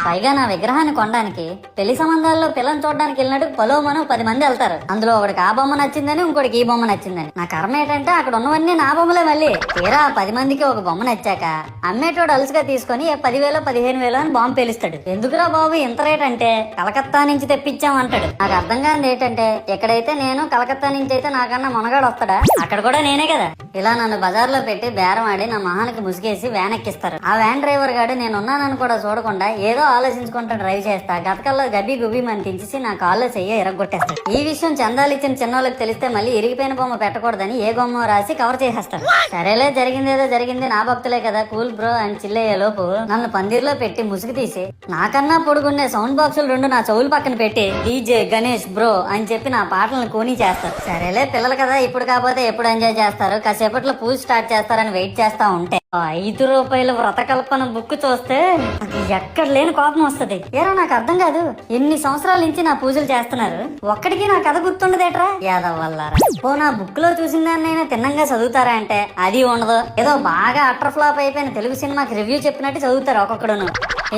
పైగా నా విగ్రహాన్ని కొనడానికి పెళ్లి సంబంధాల్లో పిల్లని చూడడానికి వెళ్ళినట్టు పొలోమను 10 మంది వెళ్తారు. అందులో ఒకడికి ఆ బొమ్మ నచ్చిందని, ఇంకోటికి ఈ బొమ్మ నచ్చిందని. నా కర్మ ఏంటంటే అక్కడ ఉన్నవన్నీ నా బొమ్మలే. మళ్ళీ తీరా 10 మందికి ఒక బొమ్మ నచ్చాక అమ్మేటోడు అలుసుగా తీసుకొని 10,000 15,000 అని బాంబు పేలుస్తాడు. ఎందుకురా బాబు ఇంత రేట్ అంటే కలకత్తా నుంచి తెప్పించాం అంటాడు. నాకు అర్థం కానిది ఏంటంటే ఎక్కడైతే నేను కలకత్తా నుంచి అయితే నాకన్నా మునగాడు వస్తాడా, అక్కడ కూడా నేనే కదా. ఇలా నన్ను బజార్లో పెట్టి బేరం ఆడి నా మొహానికి ముసుగేసి వ్యాన్ ఎక్కిస్తారు. ఆ వ్యాన్ డ్రైవర్ గాడు నేనున్నానని కూడా చూడకుండా ఏదో ఆలోచించుకుంటా డ్రైవ్ చేస్తా. గతకల్లో గబి గుబి అని తెంచేసి నా కాల్లో చెయ్యి ఇరగొట్టేస్తాడు. ఈ విషయం చందాలు ఇచ్చిన చిన్నోళ్ళకి తెలిస్తే మళ్ళీ ఇరిగిపోయిన బొమ్మ పెట్టకూడదని ఏ బొమ్మ రాసి కవర్ చేసేస్తాడు. సరేలే జరిగిందేదో జరిగింది, నా భక్తులే కదా కూల్ బ్రో అని చిల్లయ్యే లోపు నన్ను పందిర్లో పెట్టి ముసుగు తీసి నాకన్నా పొడుగుండే సౌండ్ బాక్సులు 2 నా చెవులు పక్కన పెట్టి డీజే గణేష్ బ్రో అని చెప్పి నా పాటలను కూని చేస్తారు. సరేలే పిల్లలు కదా ఇప్పుడు కాకపోతే ఎప్పుడు ఎంజాయ్ చేస్తారు, కాసేపట్లో పూజ స్టార్ట్ చేస్తారని వెయిట్ చేస్తా ఉంటే 5 రూపాయల వ్రతకల్పన బుక్ చూస్తే అది ఎక్కడ లేని కోపం వస్తుంది. ఏరా నాకు అర్థం కాదు, ఎన్ని సంవత్సరాల నుంచి నా పూజలు చేస్తున్నారు, ఒక్కడికి నా కథ గుర్తుండదేట్రా యాదవ్ వల్లారా. ఓ నా బుక్ లో చూసిన దాన్నైనా తిన్నంగా చదువుతారా అంటే అది ఉండదు. ఏదో బాగా అటర్ ఫ్లాప్ అయిపోయిన తెలుగు సినిమాకి రివ్యూ చెప్పినట్టు చదువుతారు ఒక్కొక్కడును.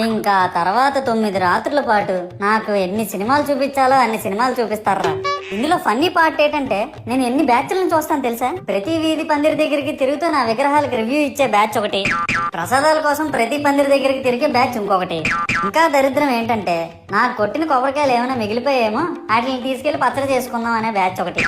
ఇంకా తర్వాత 9 రాత్రుల పాటు నాకు ఎన్ని సినిమాలు చూపించాలో అన్ని సినిమాలు చూపిస్తారా. ఇందులో ఫన్నీ పార్ట్ ఏంటంటే నేను ఎన్ని బ్యాచ్లను చూస్తాను తెలుసా. ప్రతి వీధి పందిరి దగ్గరికి తిరుగుతూ నా విగ్రహాలకు రివ్యూ ఇచ్చే బ్యాచ్ ఒకటి, ప్రసాదాల కోసం ప్రతి పందిరి దగ్గరికి తిరిగే బ్యాచ్ ఇంకొకటి. ఇంకా దరిద్రం ఏంటంటే నాకు కొట్టిన కొబ్బరికాయలు ఏమైనా మిగిలిపోయేమో వాటిని తీసుకెళ్లి పచ్చడి చేసుకుందాం అనే బ్యాచ్ ఒకటి.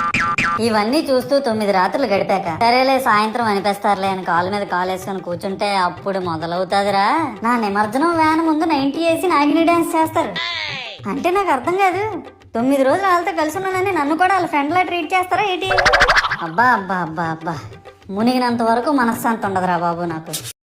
ఇవన్నీ చూస్తూ 9 రాత్రులు గడిపాక సరేలే సాయంత్రం అనిపిస్తారులే అని కాలు మీద కాలు వేసుకొని కూర్చుంటే అప్పుడు మొదలవుతాదిరా నా నిమజ్జనం వ్యాన్ ముందు 90 వేసి నాగిని డాన్స్ చేస్తారు. అంటే నాకు అర్థం కాదు, 9 రోజులు వాళ్ళతో కలిసి ఉన్నానని నన్ను కూడా వాళ్ళ ఫ్రెండ్ లా ట్రీట్ చేస్తారా ఏంటి? అబ్బా అబ్బా అబ్బా అబ్బా మునిగినంత వరకు మనశ్శాంతి ఉండదురా బాబు నాకు.